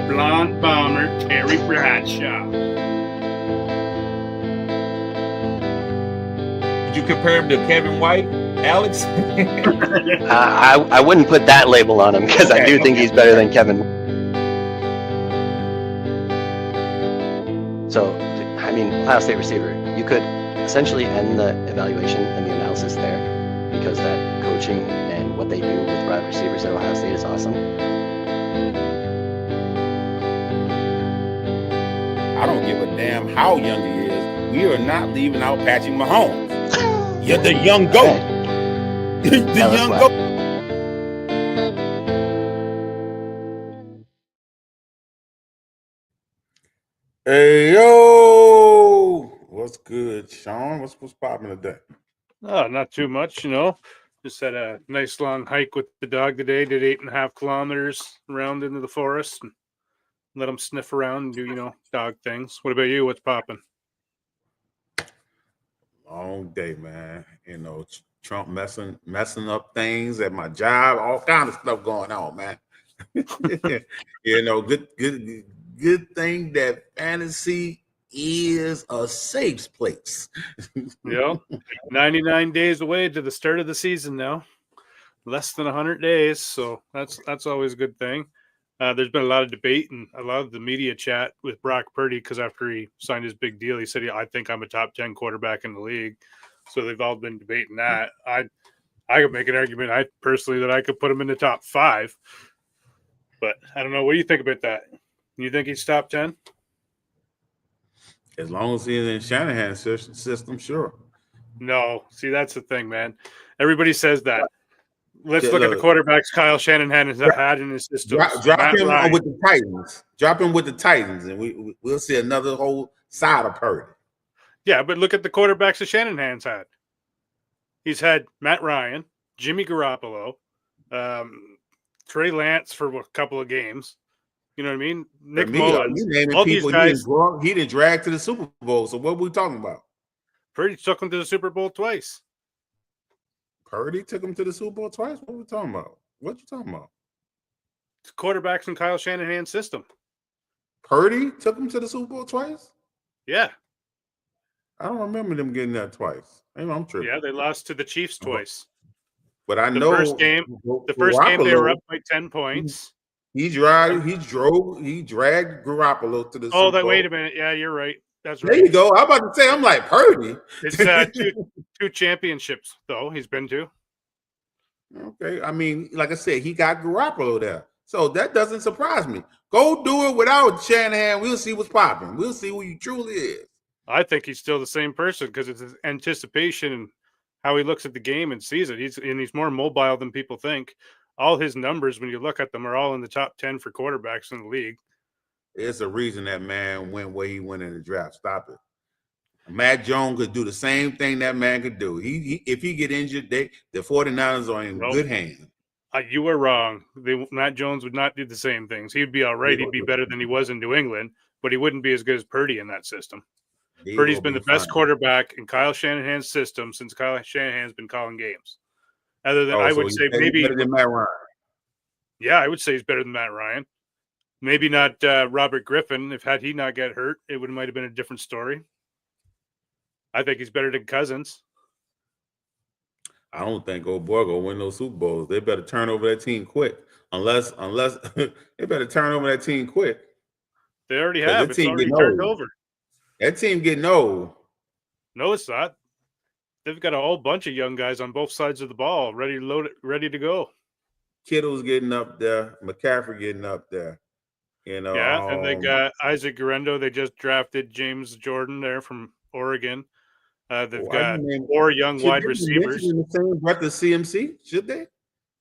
blonde bomber, Terry Bradshaw. Did you compare him to Kevin White, Alex? I wouldn't put that label on him because I do think he's better than Kevin. So, I mean, Ohio State receiver, you could essentially end the evaluation and the analysis there because that coaching and what they do with wide receivers at Ohio State is awesome. I don't give a damn how young he is. We are not leaving out Patrick Mahomes. You're the young goat. Right. The young goat. Hey, yo. What's good, Sean? What's popping today? Oh, not too much, Just had a nice long hike with the dog today. Did 8.5 kilometers around into the forest and let him sniff around and do, dog things. What about you? What's popping? Long day, man. Trump messing up things at my job, all kind of stuff going on, man. Good thing that fantasy is a safe place. 99 days away to the start of the season now. Less than 100 days, so that's always a good thing. There's been a lot of debate and a lot of the media chat with Brock Purdy because after he signed his big deal, he said, I think I'm a top 10 quarterback in the league. So they've all been debating that. I could make an argument, that I could put him in the top 5. But I don't know. What do you think about that? You think he's top 10? As long as he's in Shanahan's system, sure. No. See, that's the thing, man. Everybody says that. Let's look at the quarterbacks Kyle Shanahan has had in his system. Drop him with the Titans. Drop him with the Titans, and we'll see another whole side of Purdy. Yeah, but look at the quarterbacks that Shanahan's had. He's had Matt Ryan, Jimmy Garoppolo, Trey Lance for a couple of games. You know what I mean? Nick Mullins. All these guys, he didn't drag to the Super Bowl. So what are we talking about? Purdy took him to the Super Bowl twice. Purdy took him to the Super Bowl twice? What are we talking about? What you talking about? It's quarterbacks in Kyle Shanahan's system. Purdy took him to the Super Bowl twice? Yeah. I don't remember them getting that twice. Maybe I'm tripping. Yeah, they lost to the Chiefs twice. But I know the first game they were up by 10 points. He dragged Garoppolo to the Super Bowl. Wait a minute. Yeah, you're right. That's right. There you go. I'm about to say, I'm like Purdy. It's two championships, though, he's been to. Okay. I mean, like I said, he got Garoppolo there. So that doesn't surprise me. Go do it without Shanahan. We'll see what's popping. We'll see who he truly is. I think he's still the same person because it's his anticipation and how he looks at the game and sees it. He's more mobile than people think. All his numbers, when you look at them, are all in the top 10 for quarterbacks in the league. It's a reason that man went where he went in the draft. Stop it. Matt Jones could do the same thing that man could do. If he get injured, the 49ers are in good hands. You were wrong. Matt Jones would not do the same things. He'd be all right. He'd be better than he was in New England, but he wouldn't be as good as Purdy in that system. Purdy's been the best quarterback in Kyle Shanahan's system since Kyle Shanahan's been calling games. Other than I would say maybe better than Matt Ryan. Yeah, I would say he's better than Matt Ryan. Maybe not Robert Griffin. Had he not get hurt, it might have been a different story. I think he's better than Cousins. I don't think old boy gonna win those Super Bowls. They better turn over that team quick. Unless they better turn over that team quick. They already have. It's already turned over. That team getting old. No, it's not. They've got a whole bunch of young guys on both sides of the ball, ready to go. Kittle's getting up there. McCaffrey getting up there. Yeah, and they got Isaac Guerrero. They just drafted James Jordan there from Oregon. They've got 4 young wide receivers. In the same breath as CMC, should they?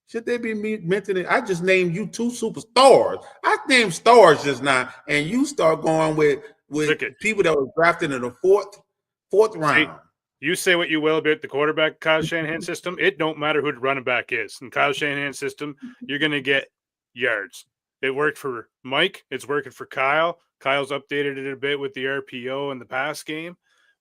Should they be mentioning? I just named you 2 superstars. I named stars just now, and you start going with people that were drafted in the fourth round. You say what you will about the quarterback Kyle Shanahan system. It don't matter who the running back is. In Kyle Shanahan's system, you're going to get yards. It worked for Mike. It's working for Kyle. Kyle's updated it a bit with the RPO and the pass game,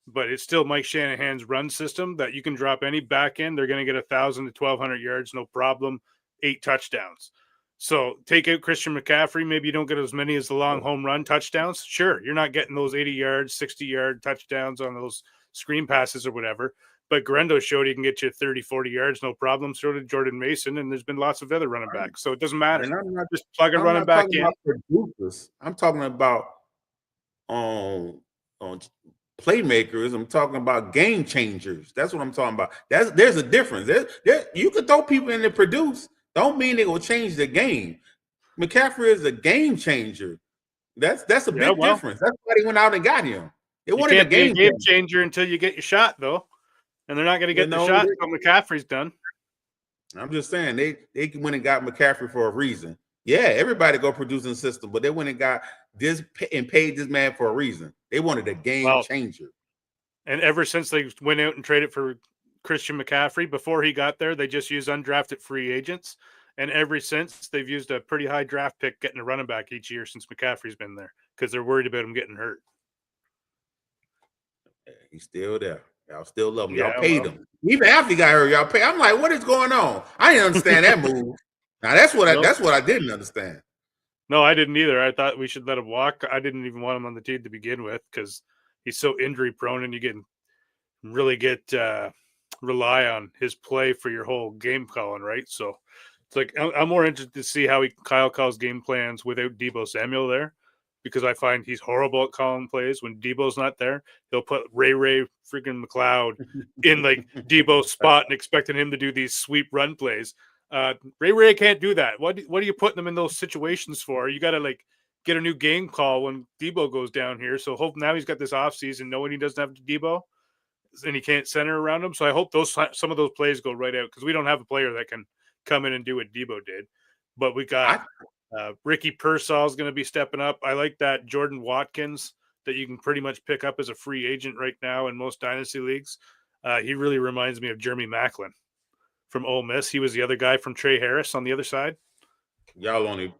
but it's still Mike Shanahan's run system that you can drop any back end. They're going to get 1,000 to 1,200 yards, no problem. 8 touchdowns. So take out Christian McCaffrey. Maybe you don't get as many as the long home run touchdowns. Sure, you're not getting those 80-yard, 60-yard touchdowns on those screen passes or whatever. But Garendo showed he can get you 30, 40 yards, no problem. So did Jordan Mason, and there's been lots of other running backs. So it doesn't matter. Just plug a running back in. Producers. I'm talking about on playmakers. I'm talking about game changers. That's what I'm talking about. There's a difference. You could throw people in to produce. Don't mean they will change the game. McCaffrey is a game changer. That's a big difference. That's why they went out and got him. It wanted a game changer until you get your shot, though. And they're not going to get the shot until McCaffrey's done. I'm just saying they went and got McCaffrey for a reason. Yeah, everybody go produce in the system, but they went and got this and paid this man for a reason. They wanted a game changer. And ever since they went out and traded for Christian McCaffrey, before he got there, they just used undrafted free agents. And ever since, they've used a pretty high draft pick getting a running back each year since McCaffrey's been there because they're worried about him getting hurt. He's still there. Y'all still love him. Y'all paid him. Even after he got hurt, y'all paid. I'm like, what is going on? I didn't understand that move. Now that's what I didn't understand. No, I didn't either. I thought we should let him walk. I didn't even want him on the team to begin with because he's so injury prone, and you can really rely on his play for your whole game calling, right? So it's like I'm more interested to see how Kyle calls game plans without Deebo Samuel there. Because I find he's horrible at calling plays. When Debo's not there, he'll put Ray freaking McLeod in like Debo's spot and expecting him to do these sweep run plays. Ray can't do that. What are you putting them in those situations for? You got to like get a new game call when Debo goes down here. So hope now he's got this offseason knowing he doesn't have Debo and he can't center around him. So I hope some of those plays go right out because we don't have a player that can come in and do what Debo did. But we got Ricky Pearsall is going to be stepping up. I like that Jordan Watkins that you can pretty much pick up as a free agent right now in most dynasty leagues. He really reminds me of Jeremy Maclin from Ole Miss. He was the other guy from Trey Harris on the other side. Y'all only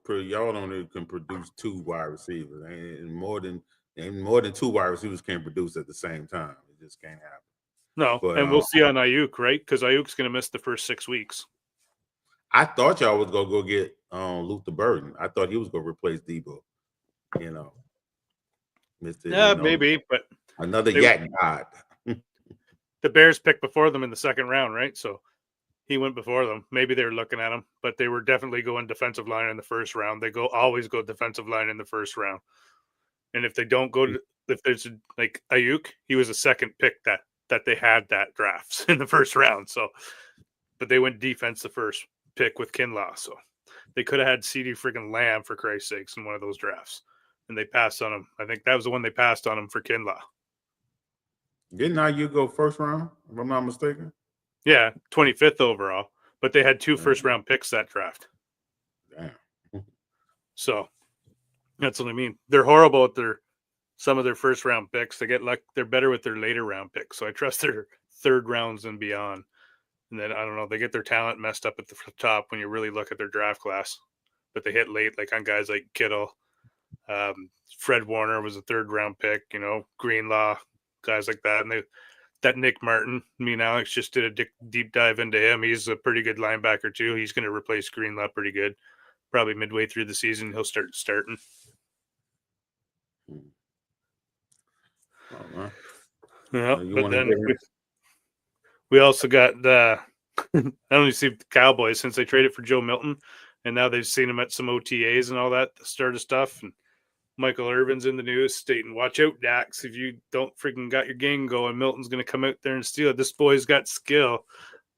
can produce 2 wide receivers, and more than 2 wide receivers can produce at the same time. It just can't happen. No, but, and we'll see on Ayuk, right? Because Ayuk's going to miss the first 6 weeks. I thought y'all was gonna go get Luther Burden. I thought he was gonna replace Debo. Maybe, but another Yak God. The Bears picked before them in the second round, right? So he went before them. Maybe they were looking at him, but they were definitely going defensive line in the first round. They always go defensive line in the first round. And if they don't go to, if there's like Ayuk, he was a second pick that they had that drafts in the first round. So, but they went defense the first pick with Kinlaw, so they could have had CeeDee freaking Lamb for Christ's sakes in one of those drafts, and they passed on him. I think that was the one they passed on him for Kinlaw. Didn't Ayuk go first round, if I'm not mistaken? Yeah, 25th overall, but they had 2 first-round picks that draft. Damn. So that's what I mean. They're horrible at some of their first-round picks. They get they're better with their later round picks, so I trust their third rounds and beyond. And then, I don't know, they get their talent messed up at the top when you really look at their draft class. But they hit late, like on guys like Kittle. Fred Warner was a 3rd-round pick, Greenlaw, guys like that. And that Nick Martin, me and Alex just did a deep dive into him. He's a pretty good linebacker, too. He's going to replace Greenlaw pretty good. Probably midway through the season, he'll start starting. Oh, yeah, but then we also got I don't even see the Cowboys since they traded for Joe Milton, and now they've seen him at some OTAs and all that sort of stuff. And Michael Irvin's in the news stating, "Watch out, Dax! If you don't freaking got your game going, Milton's going to come out there and steal it. This boy's got skill."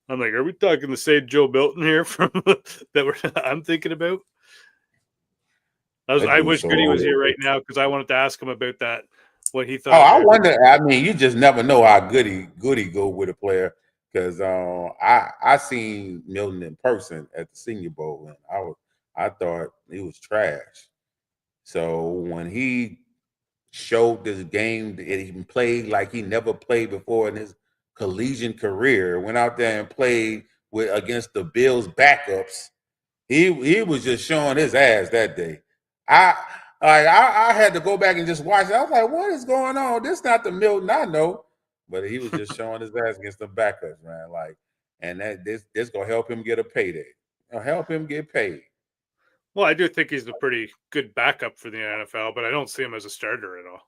I'm like, are we talking the same Joe Milton here from I'm thinking about? I wish Goody was here right now because I wanted to ask him about that. What he thought. Oh, I wonder. I mean, you just never know how Goody go with a player because I seen Milton in person at the Senior Bowl and I thought he was trash. So when he showed this game that he played like he never played before in his collegiate career, went out there and played against the Bills backups, he was just showing his ass that day. I had to go back and just watch it. I was like, what is going on? This is not the Milton I know. But he was just showing his ass against the backups, man. Like, and this gonna help him get a payday. It'll help him get paid. Well, I do think he's a pretty good backup for the NFL, but I don't see him as a starter at all.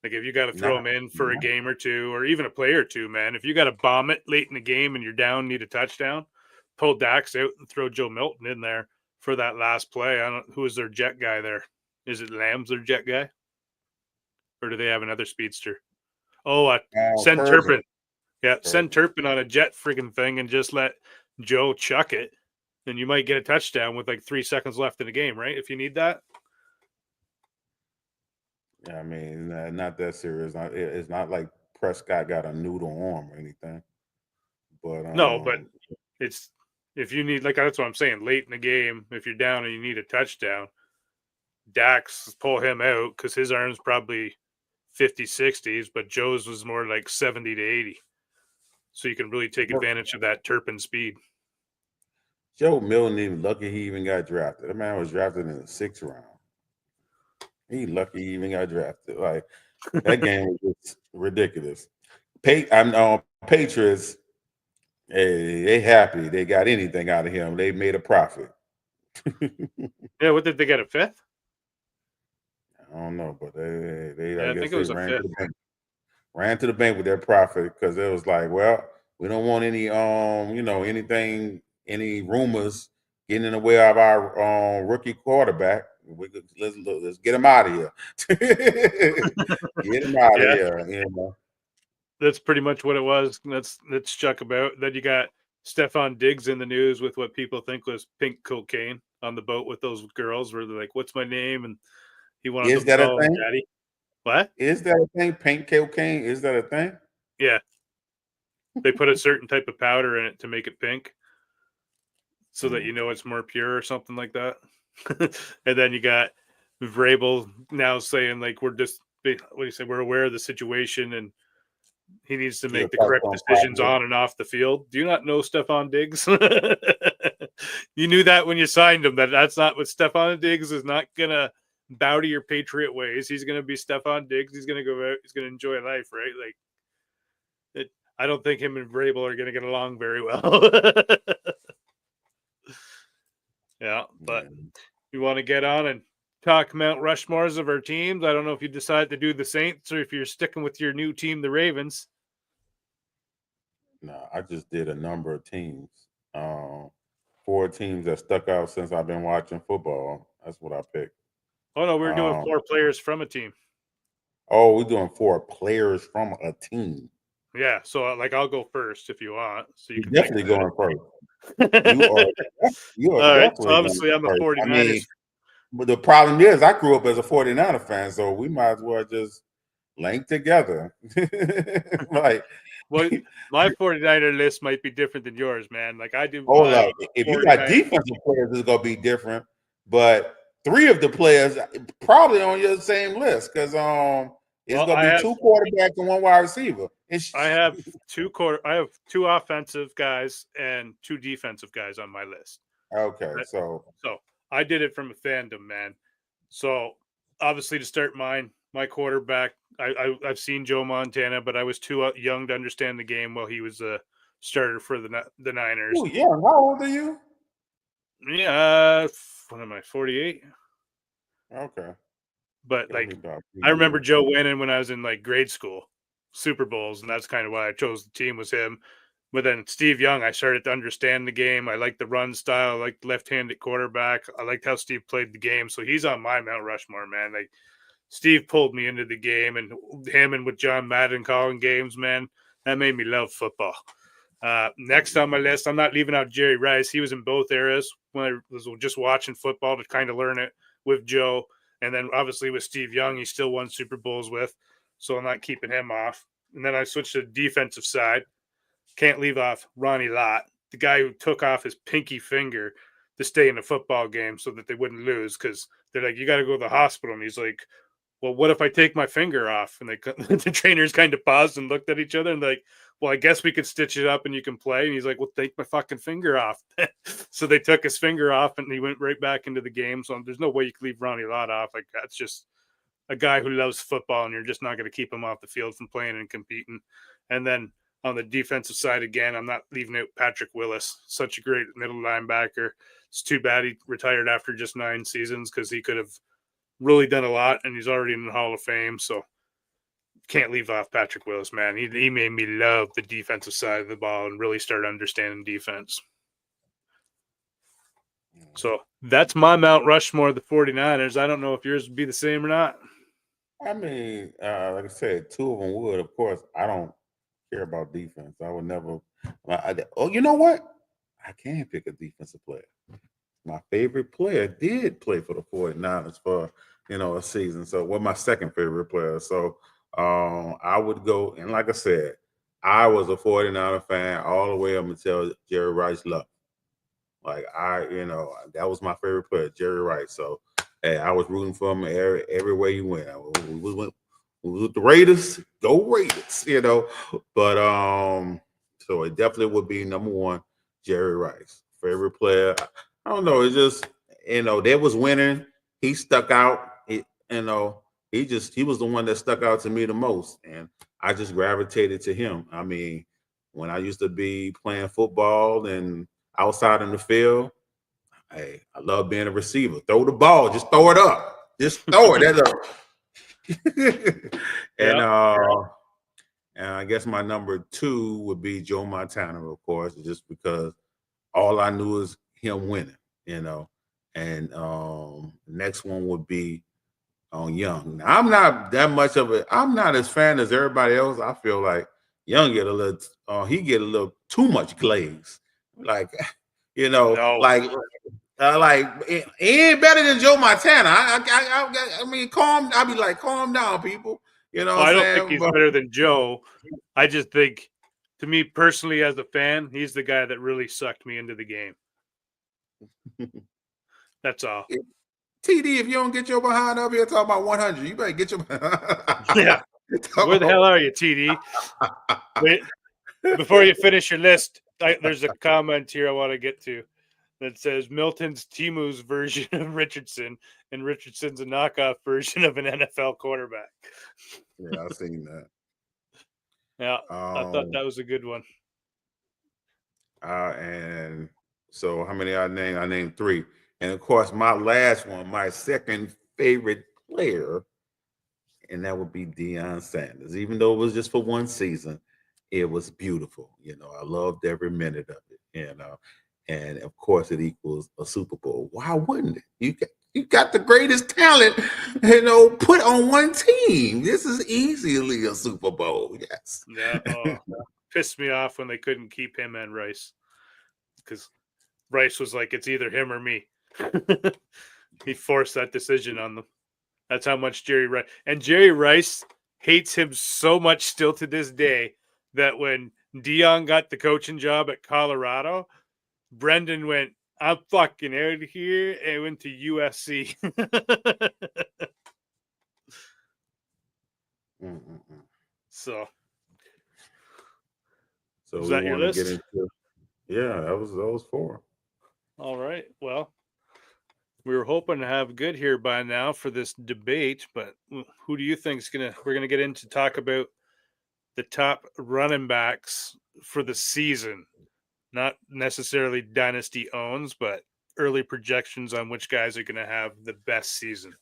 Like, if you got to throw Not, him in for a not game or two, or even a play or two, man, if you got to bomb it late in the game and you're down, need a touchdown, pull Dax out and throw Joe Milton in there for that last play. I don't. Who is their jet guy there? Is it Lamb's their jet guy, or do they have another speedster? Oh, send Turpin. Turpin. Yeah, send Turpin on a jet friggin' thing and just let Joe chuck it. Then you might get a touchdown with like 3 seconds left in the game, right? If you need that. I mean, not that serious. It's not like Prescott got a noodle arm or anything. But no, but it's if you need, like, that's what I'm saying. Late in the game, if you're down and you need a touchdown, Dax pull him out because his arm's probably 50, 60s, but Joe's was more like 70 to 80. So you can really take advantage of that Turpin speed. Joe Milton even lucky he even got drafted. That man was drafted in the 6th round. He lucky he even got drafted. Like, that game was just ridiculous. Patriots, they happy they got anything out of him. They made a profit. Yeah, what did they get, a 5th? I don't know, but they Yeah, I guess think it they was a 5th. ran to the bank with their profit because it was like, well, we don't want any anything, any rumors getting in the way of our rookie quarterback. Let's get him out of here. Get him out of here. You know. That's pretty much what it was. Let's chuck about. Then you got Stephon Diggs in the news with what people think was pink cocaine on the boat with those girls, where they're like, "What's my name?" And he wanted Is them that to a call him thing? Daddy. What? Is that a thing? Pink cocaine? Is that a thing? Yeah, they put a certain type of powder in it to make it pink, so that you know it's more pure or something like that. And then you got Vrabel now saying, like, we're just, what do you say? We're aware of the situation and he needs to make the correct decisions on and off the field. Do you not know Stephon Diggs? You knew that when you signed him, that's not what Stephon Diggs is not going to bow to your Patriot ways. He's going to be Stephon Diggs. He's going to go out. He's going to enjoy life, right? Like, I don't think him and Vrabel are going to get along very well. Yeah, but you want to get on and talk Mount Rushmores of our teams. I don't know if you decide to do the Saints or if you're sticking with your new team, the Ravens. No, I just did a number of teams. 4 teams that stuck out since I've been watching football. That's what I picked. Oh, no, we're doing 4 players from a team. Oh, we're doing 4 players from a team. Yeah, so like I'll go first if you want. So you can definitely going first. You are all right, definitely so obviously I'm a 49ers. I mean, but the problem is I grew up as a 49er fan, so we might as well just link together. Like, well, my 49er list might be different than yours, man. Like I do. Hold up. If you got defensive players, it's gonna be different. But 3 of the players probably on your same list because it's gonna be 2 quarterbacks and 1 wide receiver. I have 2 offensive guys and 2 defensive guys on my list. Okay, so I did it from a fandom, man. So obviously to start my quarterback, I've seen Joe Montana, but I was too young to understand the game while he was a starter for the Niners. Oh yeah, how old are you? Yeah, what am I, 48? Okay. But like, I remember Joe winning when I was in like grade school, Super Bowls, and that's kind of why I chose the team was him. But then Steve Young, I started to understand the game. I liked the run style. I liked the left-handed quarterback. I liked how Steve played the game. So he's on my Mount Rushmore, man. Like Steve pulled me into the game, and him and with John Madden calling games, man, that made me love football. Next on my list, I'm not leaving out Jerry Rice. He was in both eras when I was just watching football to kind of learn it with Joe. And then obviously with Steve Young, he still won Super Bowls with. So I'm not keeping him off. And then I switched to the defensive side. Can't leave off Ronnie Lott, the guy who took off his pinky finger to stay in a football game so that they wouldn't lose because they're like, you got to go to the hospital. And he's like, well, what if I take my finger off? And the trainers kind of paused and looked at each other and like, well, I guess we could stitch it up and you can play. And he's like, well, take my fucking finger off. So they took his finger off and he went right back into the game. So there's no way you could leave Ronnie Lott off. Like that's just a guy who loves football and you're just not going to keep him off the field from playing and competing. And then on the defensive side again, I'm not leaving out Patrick Willis. Such a great middle linebacker. It's too bad he retired after just 9 seasons because he could have really done a lot, and he's already in the Hall of Fame. So can't leave off Patrick Willis, man. He made me love the defensive side of the ball and really start understanding defense. So that's my Mount Rushmore, the 49ers. I don't know if yours would be the same or not. I mean, like I said, 2 of them would. Of course, I don't care about defense. I would never. Oh, you know what? I can pick a defensive player. My favorite player did play for the 49ers for, a season. So, my second favorite player. So, I would go, and like I said, I was a 49er fan all the way up until Jerry Rice left. Like, that was my favorite player, Jerry Rice. So, hey, I was rooting for him everywhere he went. We went with the Raiders, go Raiders, But so it definitely would be number 1, Jerry Rice. Favorite player. I don't know. It's just, they was winning. He stuck out. He was the one that stuck out to me the most. And I just gravitated to him. I mean, when I used to be playing football and outside in the field, hey, I love being a receiver. Throw the ball, just throw it up. Just throw it. That's up. And I guess my number 2 would be Joe Montana, of course, just because all I knew is him winning, And next one would be Young. Now, I'm not that much of it. I'm not as fan as everybody else. I feel like Young get a little too much glaze. Like, No. like he ain't better than Joe Montana. I mean, I'll be like, calm down, people. I don't think he's better than Joe. I just think, to me personally, as a fan, he's the guy that really sucked me into the game. That's all. TD, if you don't get your behind up here talking about 100, you better get your yeah. Where the hell are you, TD? Wait, before you finish your list, there's a comment here I want to get to that says Milton's Timu's version of Richardson, and Richardson's a knockoff version of an NFL quarterback. Yeah, I've seen that. Yeah, I thought that was a good one. And so how many I named? I named 3. And of course, my last one, my second favorite player, and that would be Deion Sanders. Even though it was just for 1 season, it was beautiful. I loved every minute of it. And of course, it equals a Super Bowl. Why wouldn't it? You got the greatest talent, put on one team. This is easily a Super Bowl. Yes. Yeah. Pissed me off when they couldn't keep him and Rice, because Rice was like, it's either him or me. He forced that decision on them. That's how much Jerry Rice hates him so much still to this day that when Deion got the coaching job at Colorado, Brendan went, I'm fucking out of here, and went to USC. So is that your list? Yeah, that was 4. All right. Well, we were hoping to have good here by now for this debate, but who do you think is we're gonna get into talk about the top running backs for the season? Not necessarily dynasty owns, but early projections on which guys are going to have the best season.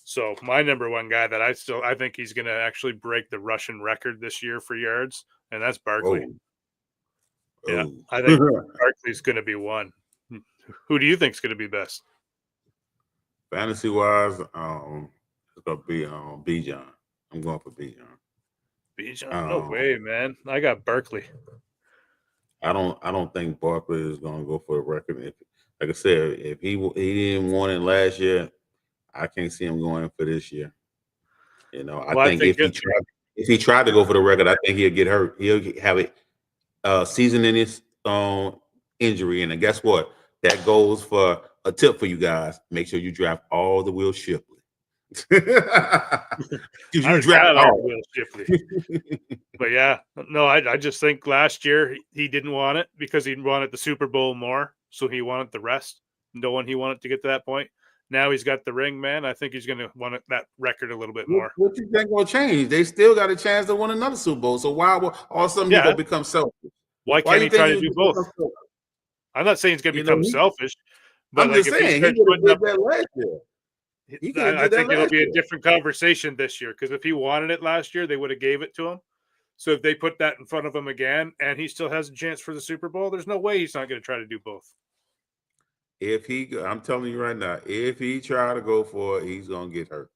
So my number 1 guy that I think he's going to actually break the Russian record this year for yards, and that's Barkley. Yeah, I think Barkley's going to be 1. Who do you think is going to be best? Fantasy wise, it's going to be Bijan. I'm going for Bijan. Bijan? No way, man. I got Barkley. I don't think Barkley is going to go for the record. Like I said, if he didn't want it last year, I can't see him going for this year. I think if he tried to go for the record, I think he'll get hurt. He'll have a season-ending injury, and guess what? That goes for a tip for you guys. Make sure you draft all the Will Shipley. You draft all Will Shipley. But yeah, no, I just think last year he didn't want it because he wanted the Super Bowl more, so he wanted the rest, knowing he wanted to get to that point. now he's got the ring, man. I think he's going to want that record a little bit more. What you think will change? They still got a chance to win another Super Bowl. So why will all of a sudden he gonna become selfish? Why can't he try to do both? I'm not saying he's going to become selfish, but I'm just saying he could have did that last year. I think it'll be a different conversation this year, because if he wanted it last year, they would have gave it to him. So if they put that in front of him again and he still has a chance for the Super Bowl, there's no way he's not going to try to do both. I'm telling you right now, if he try to go for it, he's going to get hurt.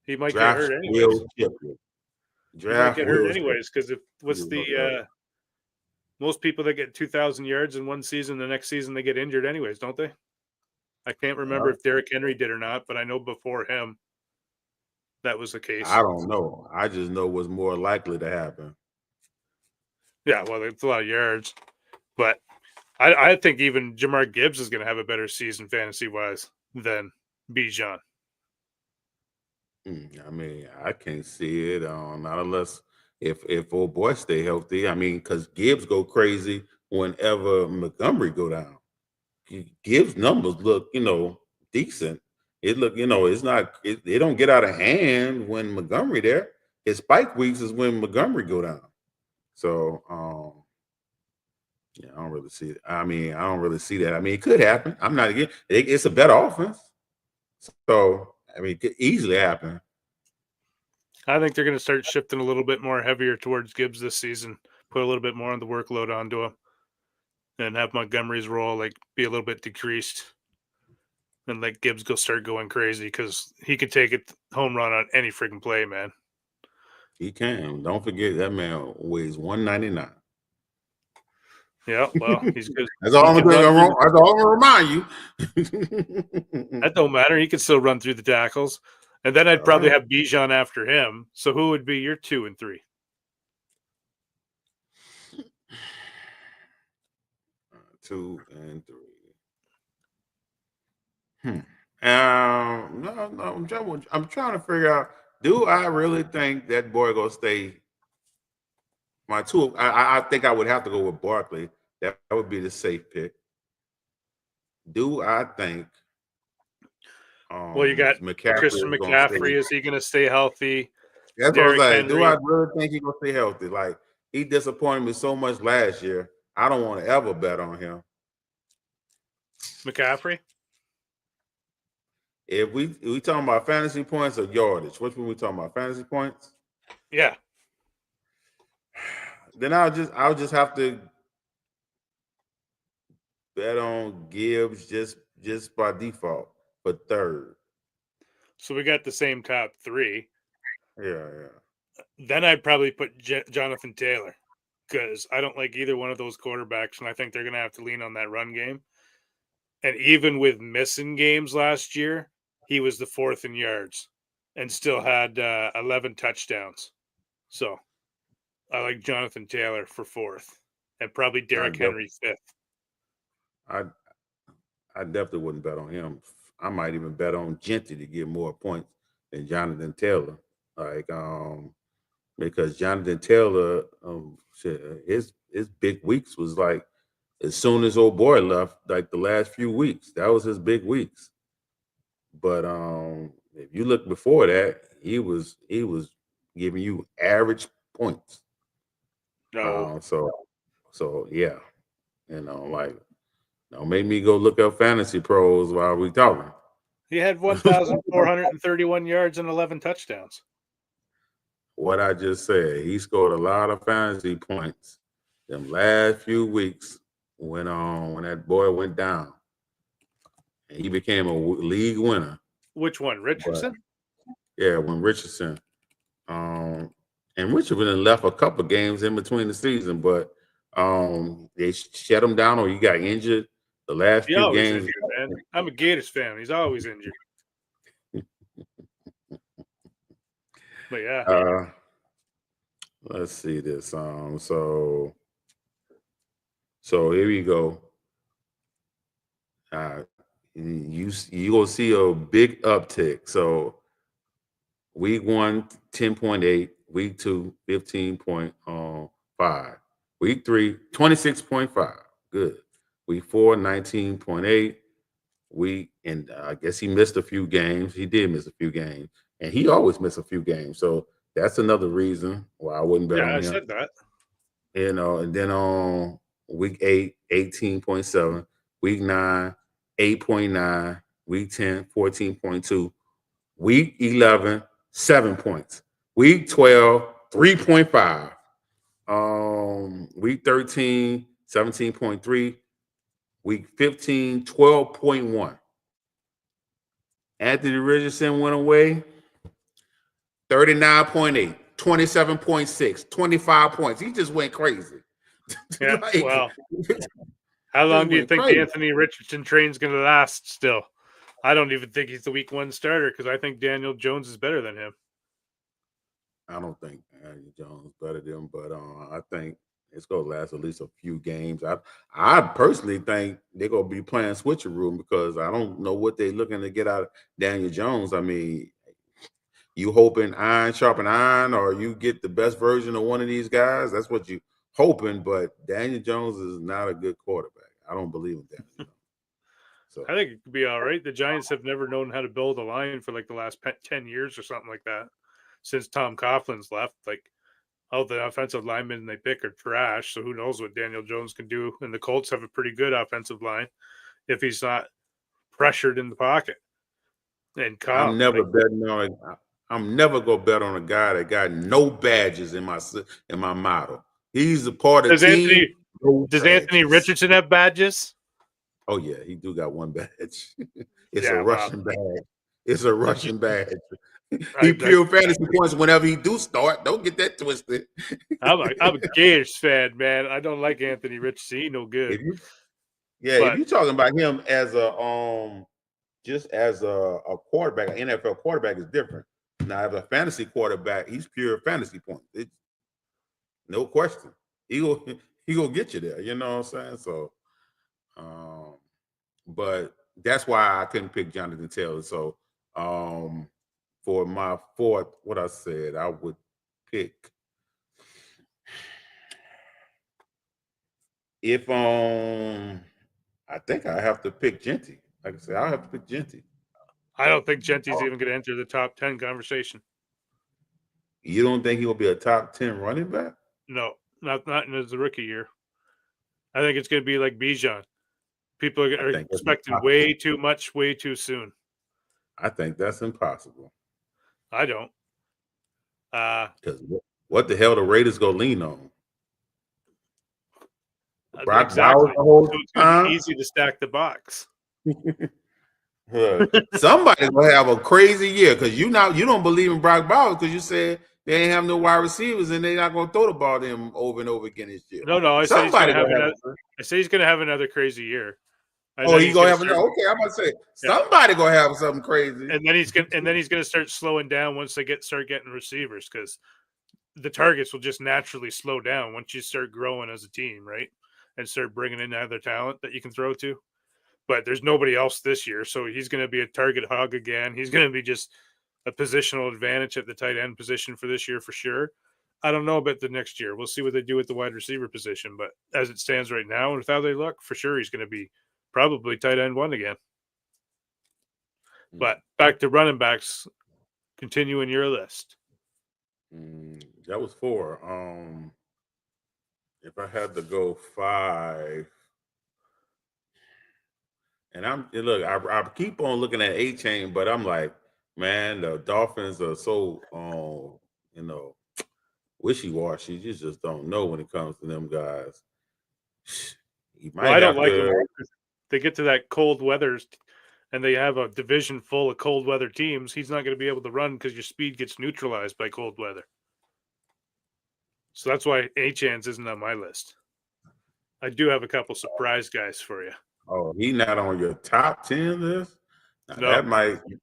He might get hurt anyways. Because what's the most people that get 2,000 yards in one season, the next season they get injured anyways, don't they? I can't remember if Derrick Henry did or not, but I know before him that was the case. I don't know. I just know what's more likely to happen. Yeah, well, it's a lot of yards. But I think even Jamar Gibbs is going to have a better season fantasy-wise than Bijan. I mean, I can't see it. Not unless if old boy stay healthy. I mean, because Gibbs go crazy whenever Montgomery go down. Gibbs numbers look, decent. It look, it's not. It don't get out of hand when Montgomery there. His spike weeks is when Montgomery go down. So, I don't really see it. I mean, I don't really see that. I mean, it could happen. I'm not again. It's a better offense. So, I mean, it could easily happen. I think they're going to start shifting a little bit more heavier towards Gibbs this season. Put a little bit more on the workload onto him, and have Montgomery's role be a little bit decreased, and let Gibbs start going crazy, because he could take a home run on any freaking play, man. He can. Don't forget that man weighs 199. Yeah, well, he's good. That's all I'm going to remind you. That don't matter. He could still run through the tackles. And then I'd probably have Bijan after him. So who would be your 2 and 3? 2 and 3. No, I'm trying to figure out, do I really think that boy gonna stay? My 2, I think I would have to go with Barkley. That would be the safe pick. Do I think? Well, you got Christian McCaffrey. Is he going to stay healthy? That's what I was like. Do I really think he's going to stay healthy? Like, he disappointed me so much last year. I don't want to ever bet on him. McCaffrey? If we talking about fantasy points or yardage, which one we talking about? Fantasy points? Yeah. Then I'll just have to bet on Gibbs just by default for 3rd. So we got the same top 3. Yeah. Then I'd probably put Jonathan Taylor, because I don't like either one of those quarterbacks, and I think they're going to have to lean on that run game. And even with missing games last year, he was the 4th in yards and still had 11 touchdowns. So I like Jonathan Taylor for 4th, and probably Derrick Henry 5th. I definitely wouldn't bet on him. I might even bet on Genty to get more points than Jonathan Taylor. Because Jonathan Taylor, his big weeks was like as soon as old boy left, like the last few weeks. That was his big weeks. But if you look before that, he was giving you average points. No. So yeah, don't make me go look up Fantasy Pros while we talking. He had 1,431 yards and 11 touchdowns. What I just said, he scored a lot of fantasy points them last few weeks when that boy went down. And he became a league winner. Which one, Richardson? Yeah, when Richardson. And Richardson left a couple games in between the season, but they shut him down or he got injured the last few games. Injured, man. I'm a Gators fan. He's always injured. But yeah. Let's see this. So here we go. You gonna see a big uptick. So week 1, 10.8, week 2, 15.5, week 3, 26.5. Good. Week 4, 19.8, And I guess he missed a few games. He did miss a few games, and he always miss a few games. So that's another reason why I wouldn't bet on him. I said that. And then on week 8, 18.7, week 9, 8.9, week 10, 14.2, week 11, 7 points, week 12, 3.5, week 13, 17.3, week 15, 12.1. Anthony Richardson went away, 39.8, 27.6, 25 points. He just went crazy. Yeah, well, how long do you think the Anthony Richardson train's going to last still? I don't even think he's the week 1 starter because I think Daniel Jones is better than him. I don't think Daniel Jones is better than him, but I think it's going to last at least a few games. I personally think they're going to be playing switcheroo because I don't know what they're looking to get out of Daniel Jones. I mean, you hoping iron sharpen iron, or you get the best version of one of these guys. That's what you hoping. But Daniel Jones is not a good quarterback. I don't believe in Daniel Jones. So I think it could be all right. The Giants have never known how to build a line for like the last 10 years or something like that since Tom Coughlin's left. Like, all the offensive linemen they pick are trash. So who knows what Daniel Jones can do? And the Colts have a pretty good offensive line if he's not pressured in the pocket. And I'm never betting on. I'm never gonna bet on a guy that got no badges in my model. He's a part of the team. Does Anthony Richardson have badges? Oh yeah, he do got one badge. It's a Russian badge. It's a Russian badge. He pure fantasy points whenever he do start. Don't get that twisted. I'm a Gators fan, man. I don't like Anthony Richardson. He no good. If you're talking about him as a just as a quarterback, an NFL quarterback is different. Now, as a fantasy quarterback, he's pure fantasy points. It's no question. He will get you there. You know what I'm saying? So, but that's why I couldn't pick Jonathan Taylor. So, for my fourth, what I said, I would pick I think I have to pick Genty. Like I said, I'll have to pick Genty. I don't think Genty's even going to enter the top 10 conversation. You don't think he'll be a top 10 running back? No, not in his rookie year. I think it's going to be like Bijan. People are expecting way too much, way too soon. I think that's impossible. I don't. Because what the hell the Raiders go lean on? Brock exactly. So it's going to be easy to stack the box. Somebody gonna have a crazy year because you don't believe in Brock Bowers because you said they ain't have no wide receivers and they're not gonna throw the ball to him over and over again this year. No, I said he's gonna have another. I say he's gonna have another crazy year. He's gonna have another. Okay, I'm about to say somebody gonna have something crazy, and then he's gonna start slowing down once they start getting receivers because the targets will just naturally slow down once you start growing as a team, right? And start bringing in other talent that you can throw to. But there's nobody else this year, so he's going to be a target hog again. He's going to be just a positional advantage at the tight end position for this year for sure. I don't know about the next year. We'll see what they do with the wide receiver position, but as it stands right now, and with how they look, for sure he's going to be probably tight end 1 again. But back to running backs, continuing your list. That was 4. If I had to go 5. And I keep on looking at A-Chain, but I'm like, man, the Dolphins are so, wishy-washy. You just don't know when it comes to them guys. I don't like them. They get to that cold weather, and they have a division full of cold weather teams. He's not going to be able to run because your speed gets neutralized by cold weather. So that's why A-Chance isn't on my list. I do have a couple surprise guys for you. Oh, he's not on your top 10 list? No.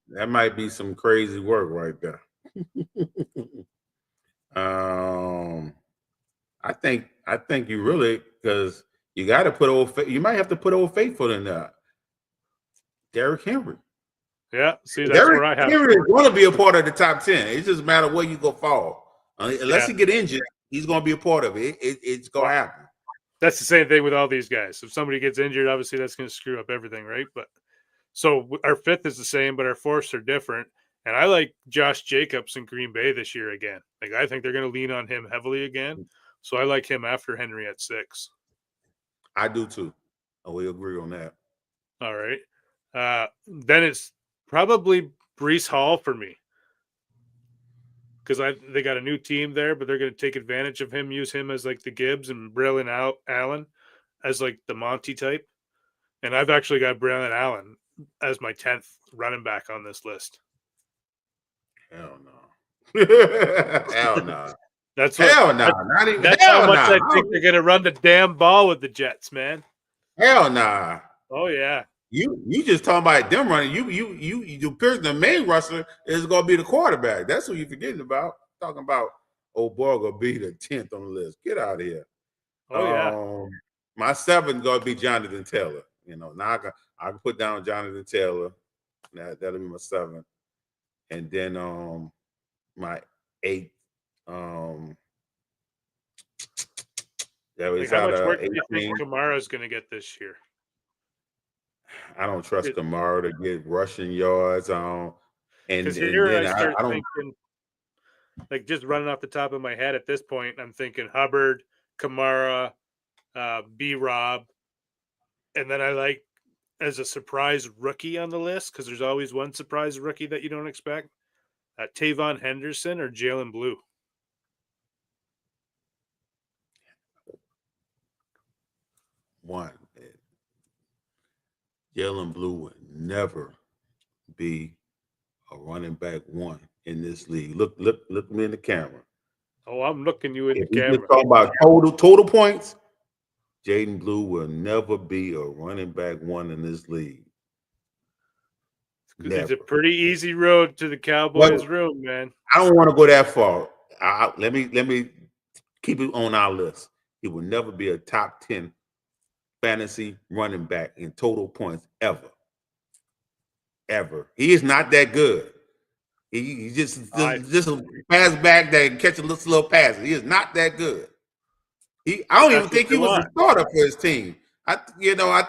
That might be some crazy work right there. I think you really, because you got to put you might have to put Old Faithful in there. Derrick Henry. Yeah, see, that's where I have. Henry is going to be a part of the top 10. It just matter where you go fall. Unless he get injured, he's going to be a part of it. It's going to happen. That's the same thing with all these guys. If somebody gets injured, obviously that's going to screw up everything, right? But So our fifth is the same, but our fourths are different. And I like Josh Jacobs in Green Bay this year again. Like I think they're going to lean on him heavily again. So I like him after Henry at 6. I do too. We agree on that. All right. Then it's probably Breece Hall for me. Because they got a new team there, but they're going to take advantage of him, use him as like the Gibbs and Braylon Allen as like the Monty type. And I've actually got Braylon Allen as my 10th running back on this list. Hell no. Hell no. That's how much I think they're going to run the damn ball with the Jets, man. Hell nah. Oh yeah. You just talking about them running. You person, the main rusher is going to be the quarterback. That's what you're forgetting about. Talking about old boy going to be the 10th on the list. Get out of here. Oh yeah. My 7th going to be Jonathan Taylor. Now I can put down Jonathan Taylor. That'll be my 7th, and then my 8th. How much work do you think Kamara's going to get this year? I don't trust Kamara to get rushing yards on. Because here I start thinking, like just running off the top of my head at this point, I'm thinking Hubbard, Kamara, B-Rob, and then I like as a surprise rookie on the list, because there's always one surprise rookie that you don't expect, Tavon Henderson or Jalen Blue. One. Jalen Blue would never be a running back 1 in this league. Look me in the camera. Oh, I'm looking you in the camera. If talking about total points, Jaden Blue will never be a running back 1 in this league. It's a pretty easy road to the Cowboys' room, man. I don't want to go that far. Let me keep it on our list. He will never be a top 10 fantasy running back in total points ever. He is not that good. He just a pass back that can catch a little passes. He is not that good. I don't even think he was a starter for his team. I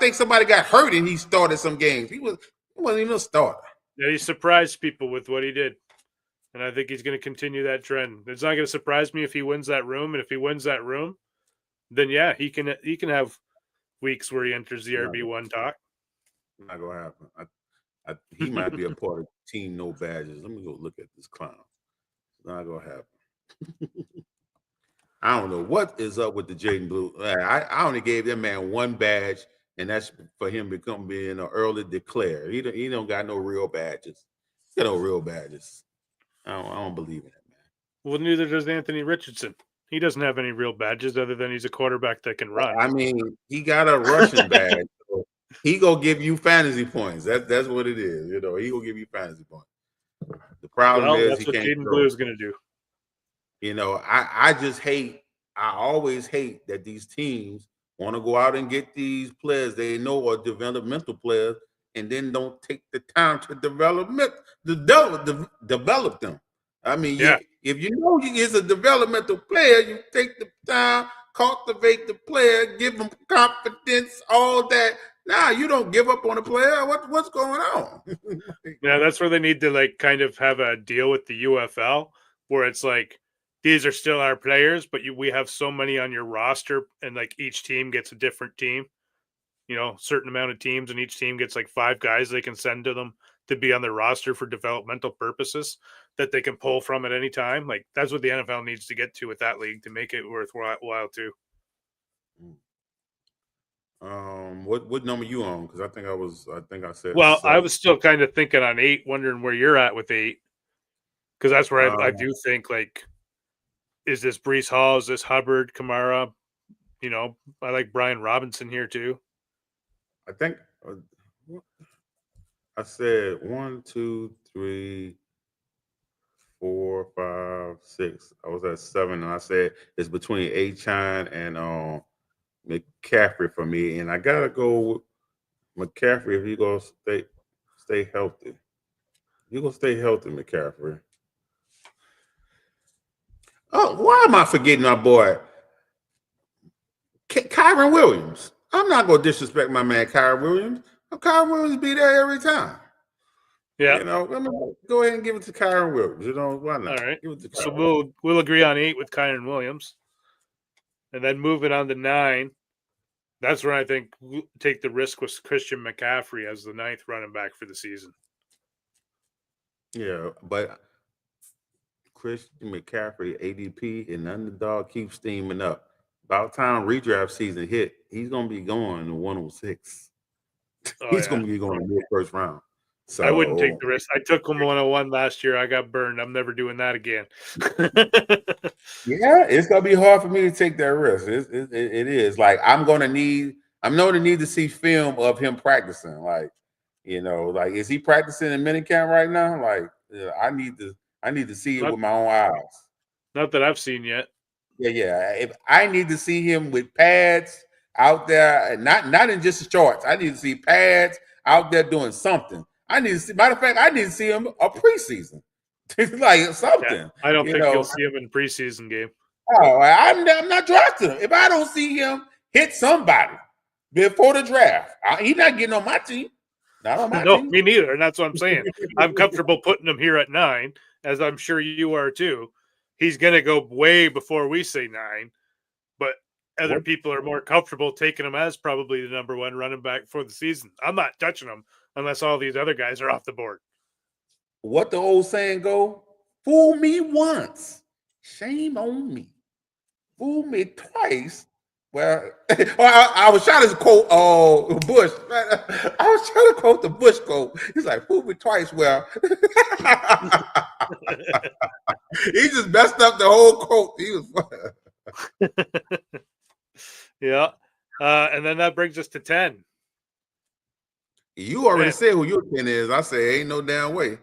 think somebody got hurt and he started some games. He wasn't even a starter. Yeah, he surprised people with what he did. And I think he's going to continue that trend. It's not going to surprise me if he wins that room. And if he wins that room, then yeah, he can have weeks where he enters the RB1 talk. Not going to happen. He might be a part of team no badges. Let me go look at this clown. It's not going to happen. I don't know what is up with the Jaden Blue. I only gave that man 1 badge, and that's for him being an early declare. He don't got no real badges. He got no real badges. I don't believe in that, man. Well, neither does Anthony Richardson. He doesn't have any real badges other than he's a quarterback that can run. I mean, he got a rushing badge. So he gonna give you fantasy points. That's what it is. He gonna give you fantasy points. The problem is that's what Jaden Blue is gonna do. I always hate that these teams want to go out and get these players they know are developmental players and then don't take the time to develop them. I mean, if you know he is a developmental player, you take the time, cultivate the player, give him confidence, all that. Now you don't give up on the player. What's going on? Yeah, that's where they need to kind of have a deal with the UFL where it's like, these are still our players, but we have so many on your roster, and each team gets a different team. Certain amount of teams, and each team gets 5 guys they can send to them to be on their roster for developmental purposes that they can pull from at any time. That's what the NFL needs to get to with that league to make it worthwhile too. What number you on? Because I think I said. Well, 7. I was still kind of thinking on 8, wondering where you're at with 8, because that's where I do think is this Breece Hall? Is this Hubbard, Kamara? I like Brian Robinson here too. I think I said 1, 2, 3, 4, 5, 6. I was at 7, and I said it's between Achane and McCaffrey for me, and I gotta go with McCaffrey if you gonna stay healthy. You gonna stay healthy, McCaffrey. Oh, why am I forgetting our boy Kyron Williams? I'm not gonna disrespect my man Kyron Williams. Kyron Williams be there every time. Yeah. You know, go ahead and give it to Kyron Williams. You know, why not? All right. Give it to So we'll agree on 8 with Kyron Williams. And then moving on to 9. That's where I think we'll take the risk with Christian McCaffrey as the 9th running back for the season. Yeah, but Christian McCaffrey, ADP, and Underdog keep steaming up. About time redraft season hit, he's going to be going to 106. He's going to be going in the first round. So I wouldn't take the risk. I took him 101 last year. I got burned. I'm never doing that again. Yeah, it's going to be hard for me to take that risk. It is. Like, I'm going to need to see film of him practicing. Like, you know, like, is he practicing in minicamp right now? Like, I need to see it with my own eyes. Not that I've seen yet. Yeah. If I need to see him with pads out there, not in just shorts. I need to see pads out there doing something. I need to see. Matter of fact, I need to see him a preseason, like something. Yeah, I don't think you'll see him in preseason game. Oh, I'm not drafting him. If I don't see him hit somebody before the draft, he's not getting on my team. Not on my team. Me neither. And that's what I'm saying. I'm comfortable putting him here at 9, as I'm sure you are too. He's going to go way before we say 9, but other people are more comfortable taking him as probably the number 1 running back for the season. I'm not touching him unless all these other guys are off the board. What the old saying go? Fool me once, shame on me. Fool me twice. Well, I was trying to quote Bush. I was trying to quote the Bush quote. He's like, fool me twice. Well, he just messed up the whole quote. He was yeah. And then that brings us to 10. You already said who your 10 is. I say ain't no damn way.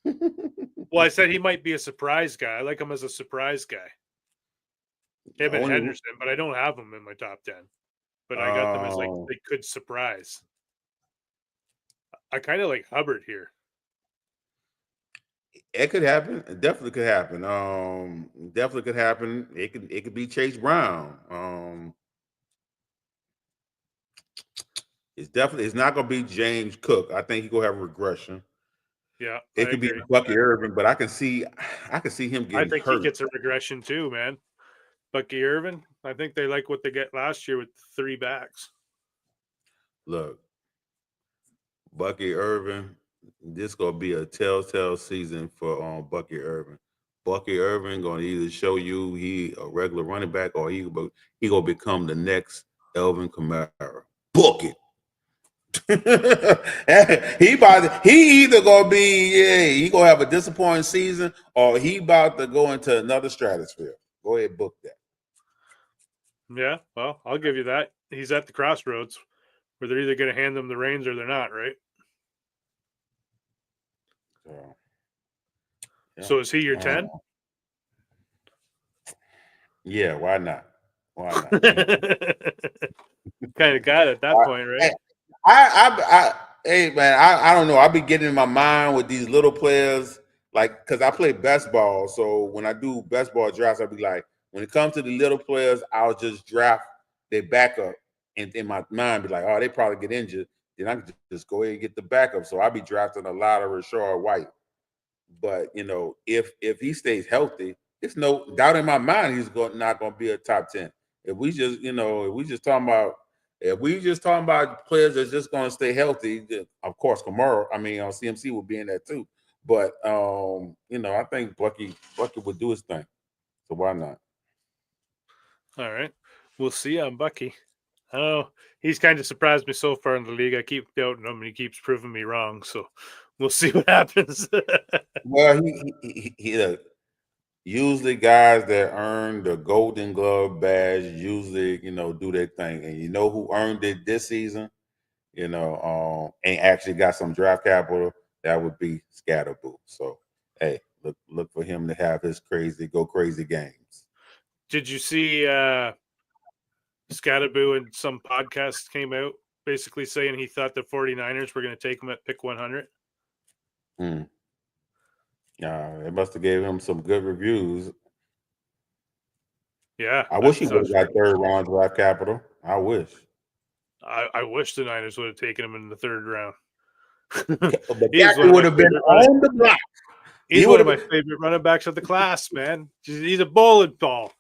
Well, I said he might be a surprise guy. I like him as a surprise guy. Him and Henderson, but I don't have him in my top 10. But I got them as like they could surprise. I kind of like Hubbard here. It could happen. It definitely could happen. Definitely could happen. It could be Chase Brown. It's not gonna be James Cook. I think he's gonna have a regression. Yeah. It could be Bucky Irvin, but I can see him getting I think hurt. he gets a regression too, man. Bucky Irvin. I think they like what they get last year with 3 backs. Look, Bucky Irvin, this gonna be a telltale season for Bucky Irvin. Bucky Irvin gonna either show you he a regular running back or he gonna become the next Elvin Kamara. Book it. he either gonna be he gonna have a disappointing season or he about to go into another stratosphere. Go ahead, book that. Yeah, well, I'll give you that. He's at the crossroads where they're either going to hand them the reins or they're not, right? So is he your 10? Yeah, why not? Why not? Kind of got it at that point, right? Hey man, I don't know. I be getting in my mind with these little players, like because I play best ball. So when I do best ball drafts, I'll be like, when it comes to the little players, I'll just draft their backup, and in my mind, be like, oh, they probably get injured. Then I can just go ahead and get the backup. So I'll be drafting a lot of Rashard White. But you know, if he stays healthy, it's no doubt in my mind he's not going to be a top 10. If we just talking about players that's just going to stay healthy, of course, CMC will be in that too. But I think Bucky would do his thing. So why not? All right, we'll see on Bucky. I don't know. He's kind of surprised me so far in the league. I keep doubting him, and he keeps proving me wrong. So we'll see what happens. Well, he usually guys that earn the Golden Glove badge usually, do their thing. And you know who earned it this season? And actually got some draft capital. That would be Scatterboo. So, hey, look for him to have his go crazy games. Did you see Scatterboo in some podcast came out basically saying he thought the 49ers were going to take him at pick 100? They must have gave him some good reviews. Yeah. I wish he would have got third round draft capital. I wish. I wish the Niners would have taken him in the 3rd round. McCaffrey would have been on the block. He's one of my favorite running backs of the class, man. He's a bowling ball.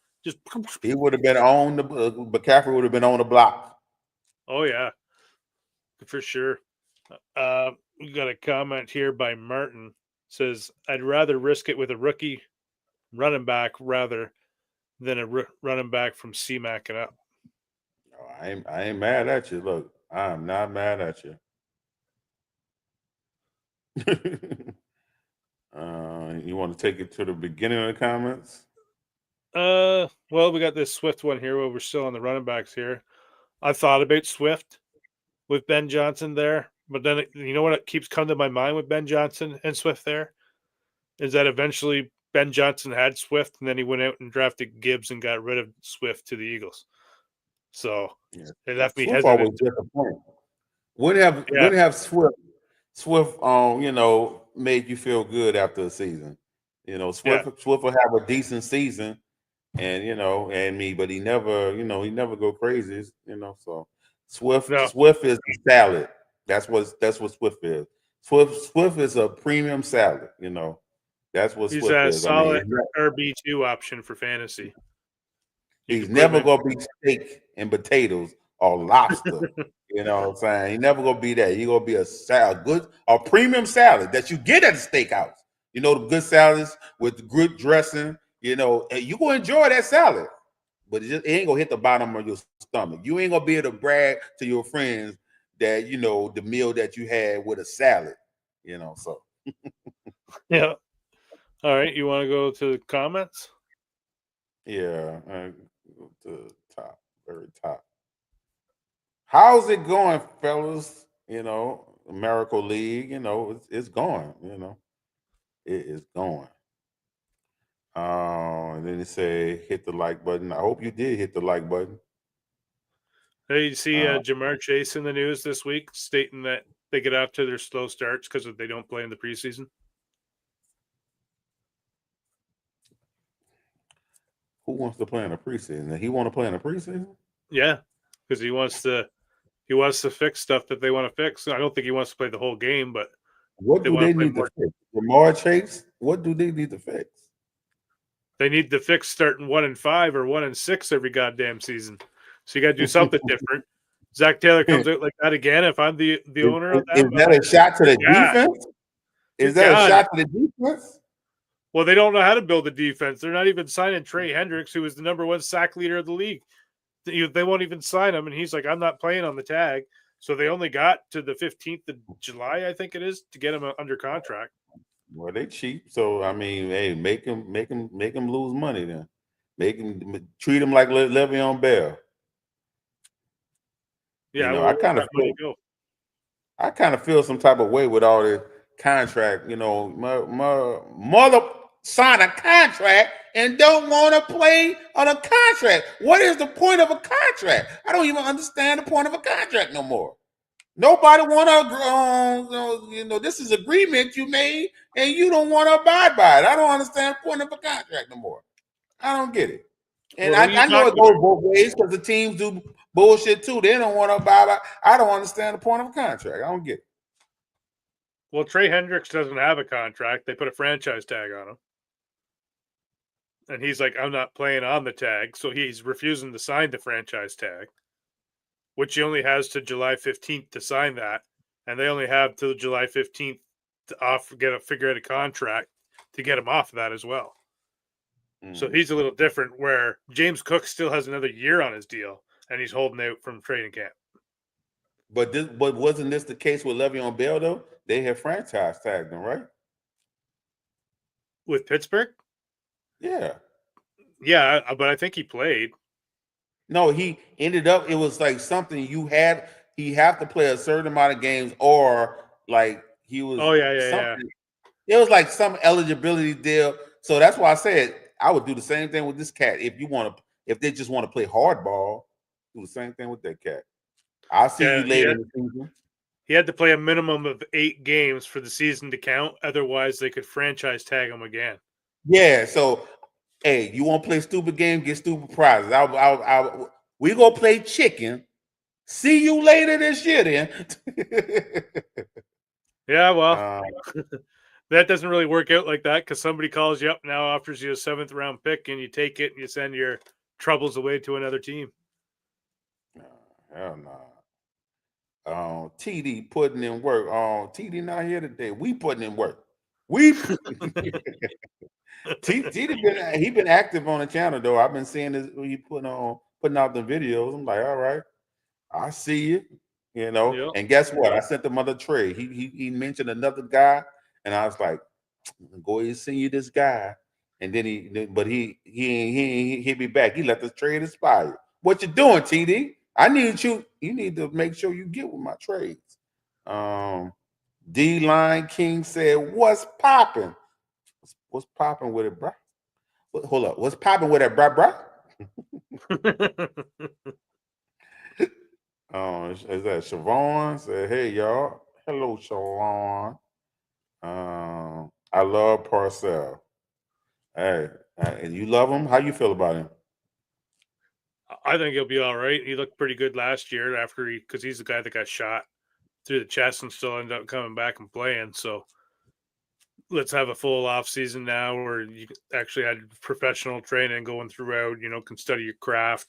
He would have been on the McCaffrey would have been on the block. Oh yeah, for sure. We got a comment here by Martin. Says, I'd rather risk it with a rookie running back rather than a running back from CMAC and up. I ain't mad at you. Look, I'm not mad at you. You want to take it to the beginning of the comments? Well, we got this Swift one here where we're still on the running backs here. I thought about Swift with Ben Johnson there, but then you know what keeps coming to my mind with Ben Johnson and Swift there is that eventually Ben Johnson had Swift, and then he went out and drafted Gibbs and got rid of Swift to the Eagles. So it left me Swift hesitant. always disappointed. Wouldn't have Swift made you feel good after a season. Swift will have a decent season, and but he never go crazy. So Swift is a salad. That's what Swift is. Swift is a premium salad. That's what he's Swift a is. solid RB2 option for fantasy. He's never gonna be steak and potatoes or lobster. You know what I'm saying? He never gonna be that. He gonna be a premium salad that you get at the steakhouse. The good salads with the good dressing. And you gonna enjoy that salad, but it ain't gonna hit the bottom of your stomach. You ain't gonna be able to brag to your friends that the meal that you had with a salad. So. Yeah. All right. You want to go to the comments? Yeah. Go to the top, very top. How's it going, fellas? Miracle League. It's going. It is going. And then they say hit the like button. I hope you did hit the like button. Hey, you see Jamar Chase in the news this week stating that they get off to their slow starts because they don't play in the preseason. Who wants to play in the preseason? He want to play in the preseason? Yeah, because he wants to fix stuff that they want to fix. I don't think he wants to play the whole game, but what do they need to fix? Jamar Chase, what do they need to fix? They need to fix starting 1-5 or 1-6 every goddamn season. So you got to do something different. Zach Taylor comes out like that again. If I'm the owner of that, is that a shot to the defense? Is that a shot to the defense? Well, they don't know how to build a defense. They're not even signing Trey Hendricks, who was the #1 sack leader of the league. They won't even sign him, and he's like, I'm not playing on the tag. So they only got to the 15th of July, I think it is, to get him under contract. Well, they cheap, so hey, make him lose money then. Treat him like Le'Veon Bell. Yeah, I kind of feel some type of way with all this contract. My mother signed a contract and don't want to play on a contract. What is the point of a contract? I don't even understand the point of a contract no more. Nobody want to, this is agreement you made and you don't want to abide by it. I don't understand the point of a contract no more. I don't get it. And I know it goes both ways because the teams do bullshit too. They don't want to abide by it. I don't understand the point of a contract. I don't get it. Well, Trey Hendricks doesn't have a contract. They put a franchise tag on him. And he's like, I'm not playing on the tag. So he's refusing to sign the franchise tag, which he only has to July 15th to sign that. And they only have till July 15th to figure out a contract to get him off of that as well. So he's a little different where James Cook still has another year on his deal and he's holding out from training camp. But wasn't this the case with Le'Veon Bell though? They have franchise tagged him, right? With Pittsburgh? Yeah. Yeah, but I think he played. No, he ended up, it was like something he have to play a certain amount of games or like he was. Oh, yeah. It was like some eligibility deal. So that's why I said I would do the same thing with this cat. If they just want to play hardball, do the same thing with that cat. I'll see you later in the season. He had to play a minimum of 8 games for the season to count. Otherwise, they could franchise tag him again. Yeah. So, hey, you want to play stupid game? Get stupid prizes. We gonna play chicken See you later this year, then. Yeah, well, that doesn't really work out like that because somebody calls you up now, offers you a 7th round pick, and you take it and you send your troubles away to another team. Hell no. TD putting in work. TD not here today. We putting in work. TD been active on the channel though. I've been seeing this. He putting out the videos. I'm like, all right, I see you. You know. Yep. And guess what? I sent him other trade. He mentioned another guy, and I was like, go ahead and send you this guy. And then he hit me back. He let the trade expire. What you doing, TD? I need you. You need to make sure you get with my trades. D Line King said, "What's popping? What's popping with it, bro? Hold up. What's popping with it, bro? Is that Siobhan? Said, hey y'all. Hello, Siobhan. I love Parcell. Hey, and you love him? How you feel about him? I think he'll be all right. He looked pretty good last year because he's the guy that got shot through the chest and still ended up coming back and playing. So let's have a full off season now where you actually had professional training going throughout, can study your craft.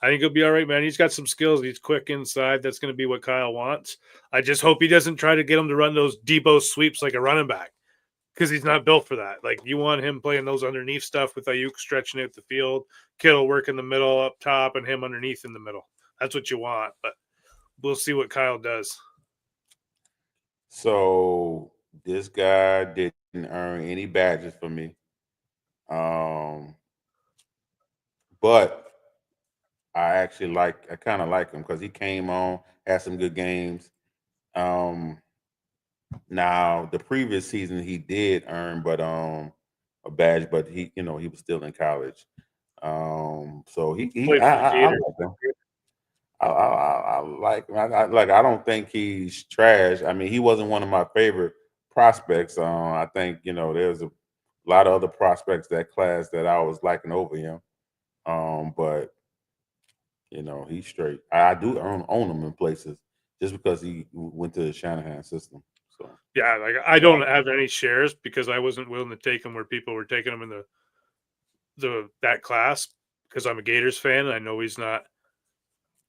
I think he'll be all right, man. He's got some skills. He's quick inside. That's going to be what Kyle wants. I just hope he doesn't try to get him to run those Debo sweeps like a running back because he's not built for that. Like, you want him playing those underneath stuff with Ayuk stretching out the field, Kittle work in the middle up top, and him underneath in the middle. That's what you want, but we'll see what Kyle does. So this guy didn't earn any badges for me. But I kind of like him because he came on, had some good games. Now the previous season he did earn, but a badge, but he was still in college. So I like him. I like him. I don't think he's trash. I mean, he wasn't one of my favorite prospects. I think there's a lot of other prospects that class that I was liking over him. But he's straight. I do own him in places just because he went to the Shanahan system. So yeah, like I don't have any shares because I wasn't willing to take him where people were taking him in that class because I'm a Gators fan and I know he's not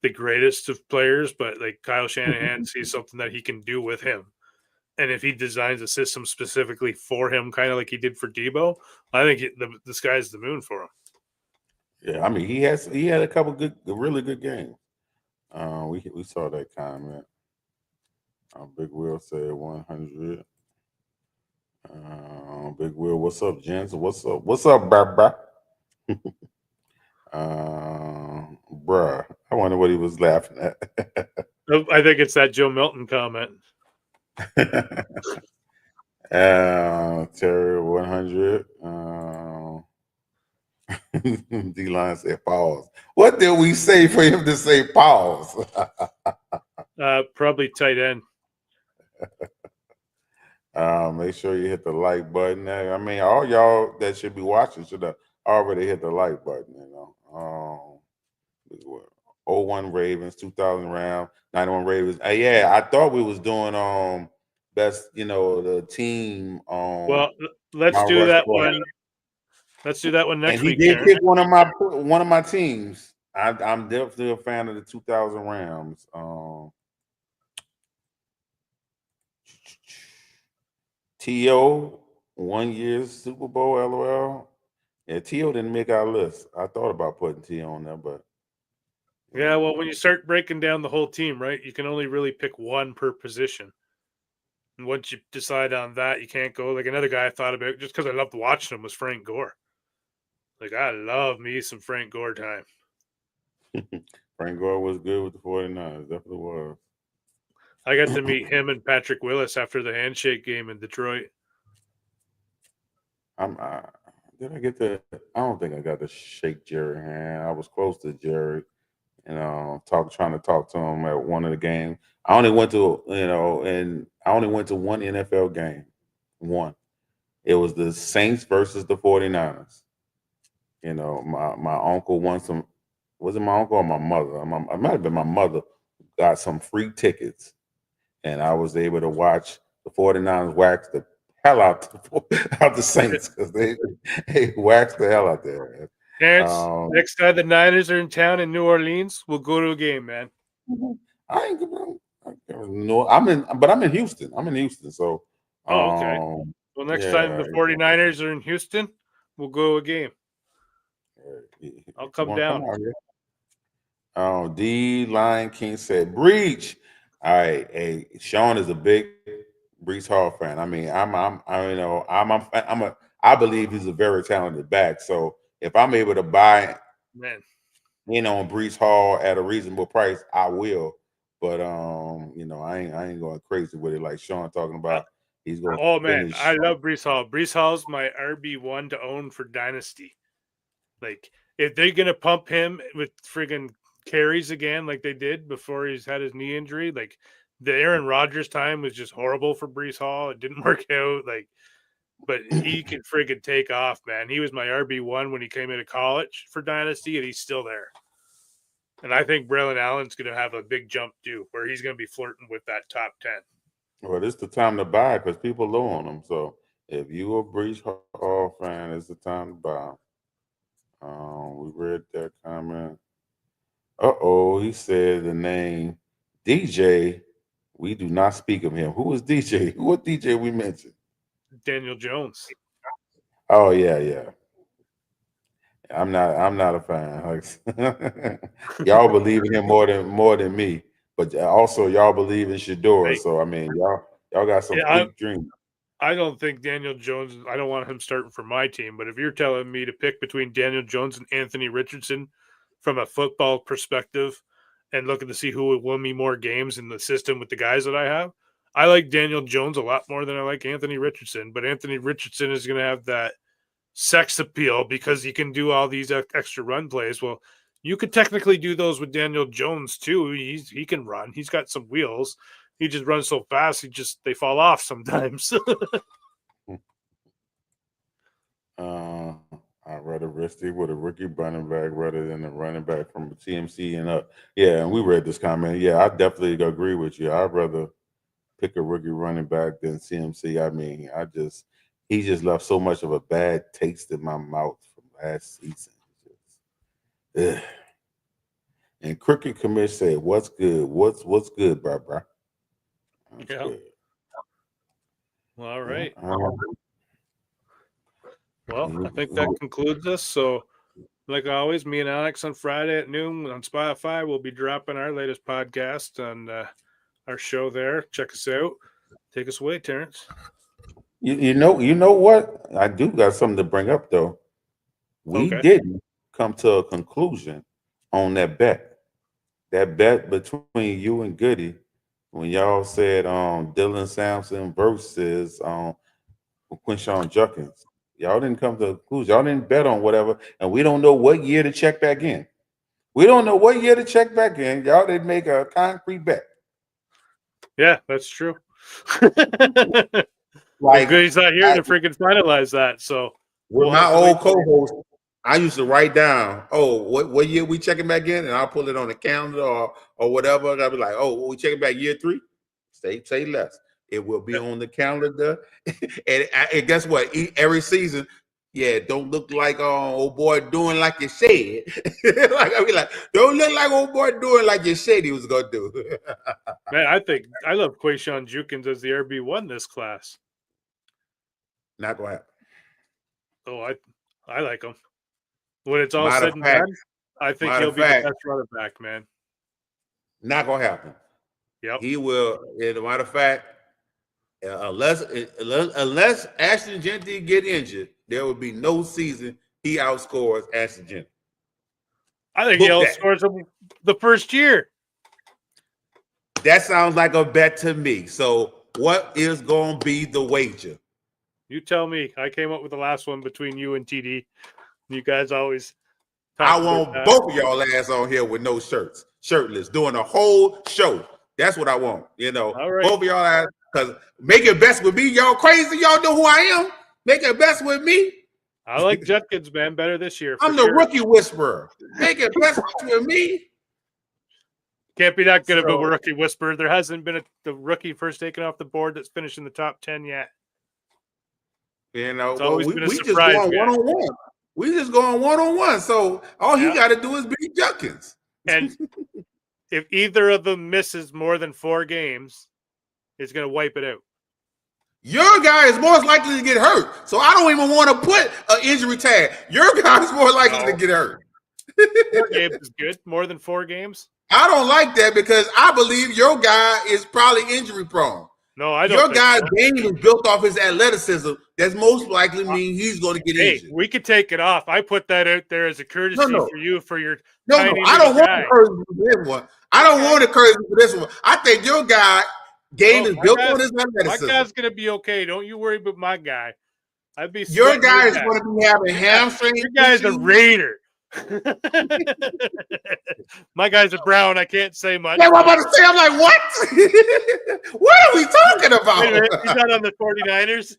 the greatest of players, but like Kyle Shanahan sees something that he can do with him. And if he designs a system specifically for him, kind of like he did for Debo, I think the sky's the moon for him. Yeah, I mean he had a couple really good games. We saw that comment. Big Will said 100. Big Will, what's up, gents? What's up? What's up, bruh? Bruh, I wonder what he was laughing at. I think it's that Joe Milton comment. Terry 100. D-Line said pause. What did we say for him to say pause? Probably tight end. Make sure you hit the like button. I mean, all y'all that should be watching should have already hit the like button. 01 Ravens, 2000 round, 91 Ravens. Yeah, I thought we was doing best, the team. Well, let's do that one. Let's do that one next week. And he did pick one of my teams. I'm definitely a fan of the 2000 Rams. T.O. 1 year Super Bowl, LOL. Yeah, T.O. didn't make our list. I thought about putting T.O. on there, but yeah, well, when you start breaking down the whole team, right, you can only really pick one per position. And once you decide on that, you can't go. Like another guy I thought about just because I loved watching him was Frank Gore. Like, I love me some Frank Gore time. Frank Gore was good with the 49ers. Definitely was. I got to meet him and Patrick Willis after the handshake game in Detroit. Did I get the? I don't think I got to shake Jerry hand. I was close to Jerry, trying to talk to him at one of the games. I only went to one NFL game. One. It was the Saints versus the 49ers. My uncle won some. Was it my uncle or my mother? It might have been my mother. got some free tickets, and I was able to watch the 49ers wax the hell out the Saints because they waxed the hell out there. Terrence, next time the Niners are in town in New Orleans, we'll go to a game, man. I ain't no, I'm in Houston. I'm in Houston, so okay. Well, next time the 49ers are in Houston, we'll go to a game. I'll come down. D Lion King said breach. All right, hey, Sean is a big Breece Hall fan. I mean, I believe he's a very talented back. So if I'm able to buy in on Breece Hall at a reasonable price, I will. But I ain't going crazy with it like Sean talking about. He's going. Oh man, I love Breece Hall. Breece Hall's my RB1 to own for Dynasty. Like if they're gonna pump him with friggin' carries again, like they did before he's had his knee injury, like the Aaron Rodgers time was just horrible for Breece Hall. It didn't work out. But he can friggin' take off, man. He was my RB1 when he came into college for Dynasty, and he's still there. And I think Braylon Allen's going to have a big jump too, where he's going to be flirting with that top 10. Well, it's the time to buy because people low on him. So if you a Breece Hall fan, it's the time to buy. We read that comment. He said the name DJ. We do not speak of him. Who is DJ? What DJ we mentioned? Daniel Jones. Oh yeah. I'm not a fan. Y'all believe in him more than me, but also y'all believe in Shador. Hey, so I mean, y'all got some big dreams. I don't think Daniel Jones. I don't want him starting for my team. But if you're telling me to pick between Daniel Jones and Anthony Richardson from a football perspective, and looking to see who will win me more games in the system with the guys that I have, I like Daniel Jones a lot more than I like Anthony Richardson. But Anthony Richardson is going to have that sex appeal because he can do all these extra run plays. Well, you could technically do those with Daniel Jones too. He can run. He's got some wheels. He just runs so fast. They fall off sometimes. I'd rather risk it with a rookie running back rather than a running back from the TMC and up. Yeah, and we read this comment. Yeah, I definitely agree with you. I'd rather pick a rookie running back than CMC. I mean, he just left so much of a bad taste in my mouth from last season. Ugh. And Cricket Commish said, "What's good? What's good, bro? Yeah. Good. Well, all right. Well, I think that concludes us. So, like always, me and Alex on Friday at noon on Spotify, we'll be dropping our latest podcast on our show there. Check us out. Take us away, Terrence. You know what? I do got something to bring up though. We didn't come to a conclusion on that bet. That bet between you and Goody when y'all said Dylan Sampson versus Quinshawn Judkins. Y'all didn't come to a conclusion. Y'all didn't bet on whatever, and we don't know what year to check back in. We don't know what year to check back in. Y'all didn't make a concrete bet. Yeah, that's true. Like Goody's not here to freaking finalize that. So with my old co-host, I used to write down, what year we checking back in, and I'll pull it on the calendar or whatever. And I'll be like, we checking back year 3? Say less. It will be on the calendar. and guess what? Every season, don't look like old boy doing like you said. Like I be like, don't look like old boy doing like you said he was gonna do. Man, I love Quinshawn Judkins as the RB1 this class. Not gonna happen. Oh, I like him. When it's all said and done, I think he'll be the best running back, man. Not gonna happen. Yep. He will. As a matter of fact, unless Ashton Jeanty get injured, there will be no season he outscores Ashton Jeanty. I think he outscores him the first year. That sounds like a bet to me. So what is going to be the wager? You tell me. I came up with the last one between you and TD. You guys always. I want both of y'all ass on here with no shirts, shirtless, doing a whole show. That's what I want. All right. Both of y'all ass, because make it best with me. Y'all crazy. Y'all know who I am. Make it best with me. I like Judkins, man, better this year. I'm the rookie whisperer. Make it best with me. Can't be that good of a rookie whisperer. There hasn't been the rookie first taken off the board that's finished in the top 10 yet. You know, it's always been a we just surprise. Going one-on-one. We just going one-on-one. So all he got to do is beat Judkins. And if either of them misses more than 4 games, it's going to wipe it out. Your guy is more likely to get hurt. So I don't even want to put an injury tag. Your guy is more likely to get hurt. 4 games is good. More than 4 games? I don't like that because I believe your guy is probably injury prone. No, I don't. Your guy's game is built off his athleticism. That's most likely mean he's going to get injured. We could take it off. I put that out there as a courtesy for you for your. No, I don't want to courtesy for this one. I don't want to courtesy for this one. I think your guy game is built on his athleticism. My guy's going to be okay. Don't you worry about my guy. I'd be. Your guy is going to be having hamstring. Your guy's a Raider. My guy's a Brown. I can't say much. Yeah, what I'm about to say, I'm like, what? What are we talking about? Wait a minute, he's not on the 49ers.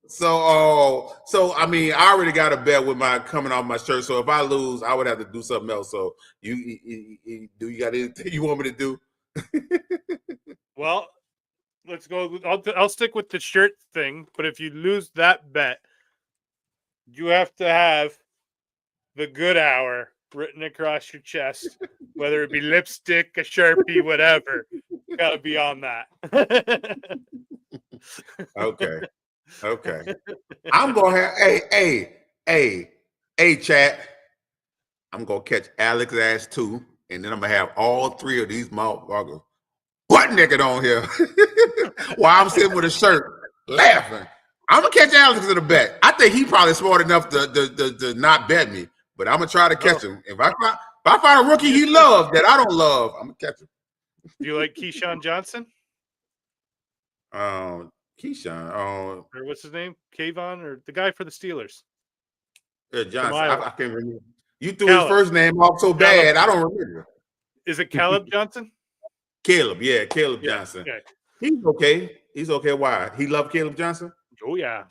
So I mean, I already got a bet with my coming off my shirt. So if I lose, I would have to do something else. So you got anything you want me to do? Well, let's go. I'll stick with the shirt thing. But if you lose that bet, you have to have the Goode Hour written across your chest, whether it be lipstick, a Sharpie, whatever. Got to be on that. Okay. I'm gonna have hey, chat. I'm gonna catch Alex's ass too, and then I'm gonna have all 3 of these motherfuckers butt naked on here while I'm sitting with a shirt laughing. I'm gonna catch Alex in a bet. I think he probably smart enough to not bet me, but I'm gonna try to catch him. If I find a rookie he loves that I don't love, I'm gonna catch him. Do you like Keyshawn Johnson? Keyshawn, or what's his name? Kayvon, or the guy for the Steelers? Johnson. I can't remember. You threw his first name off so bad, I don't remember. Is it Caleb Johnson? Caleb Johnson. Okay. He's okay. He's okay. Why? He loved Caleb Johnson? Oh, yeah.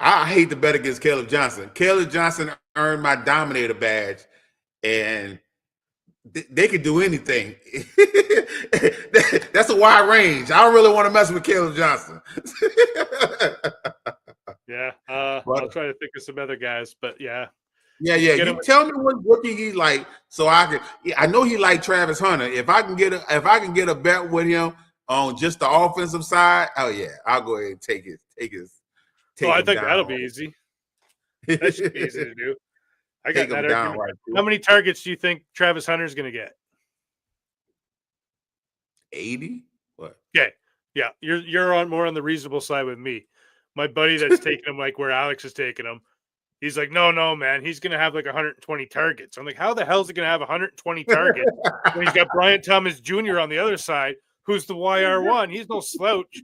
I hate to bet against Caleb Johnson. Caleb Johnson earned my Dominator badge, and they could do anything. That's a wide range. I don't really want to mess with Caleb Johnson. Yeah. I'll try to think of some other guys, but yeah. Yeah. You tell me what rookie he like, so I know he liked Travis Hunter. If I can get a bet with him on just the offensive side, oh yeah, I'll go ahead and take his. I think that'll be easy. That should be easy to do. I got that argument. Right. How many targets do you think Travis Hunter's going to get? 80. What? Okay. Yeah, you're more on the reasonable side with me. My buddy that's taking him like where Alex is taking him, he's like, no, man, he's going to have like 120 targets. I'm like, how the hell is he going to have 120 targets when he's got Brian Thomas Jr. on the other side, who's the YR1? He's no slouch.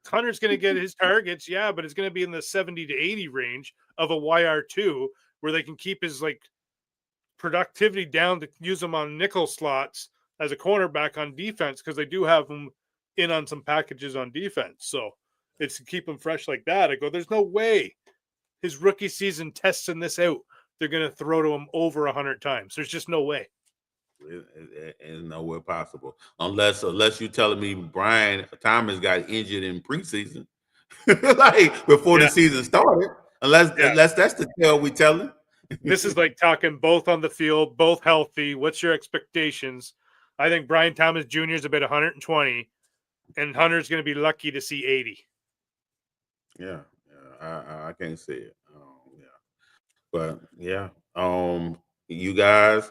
Hunter's going to get his targets, yeah, but it's going to be in the 70 to 80 range of a YR2, where they can keep his like productivity down to use him on nickel slots as a cornerback on defense, because they do have him in on some packages on defense. So it's to keep him fresh like that. I go, there's no way his rookie season testing this out, they're going to throw to him over 100 times. There's just no way. It's nowhere possible unless you're telling me Brian Thomas got injured in preseason, like before the season started. Unless that's the tale we telling. This is like talking both on the field, both healthy. What's your expectations? I think Brian Thomas Jr. is about 120, and Hunter's going to be lucky to see 80. Yeah, I can't see it. But yeah, you guys.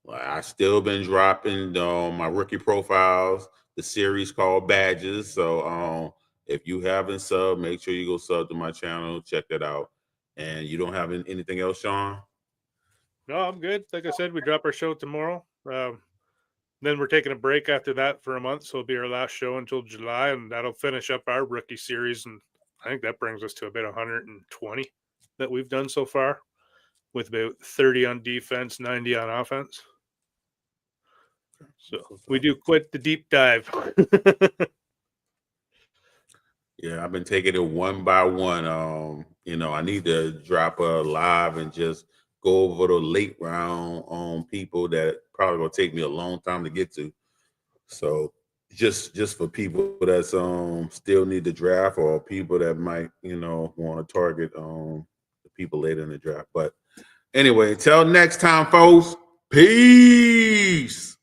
I still been dropping my rookie profiles, the series called Badges. So if you haven't subbed, make sure you go sub to my channel. Check that out. And you don't have anything else, Sean? No, I'm good. Like I said, we drop our show tomorrow. Then we're taking a break after that for a month. So it'll be our last show until July, and that'll finish up our rookie series. And I think that brings us to about 120 that we've done so far, with about 30 on defense, 90 on offense. So we do quite the deep dive. Yeah, I've been taking it one by one. You know, I need to drop a live and just go over the late round on people that probably gonna take me a long time to get to. So just for people that's still need to draft, or people that might, you know, want to target the people later in the draft. But anyway, till next time, folks. Peace.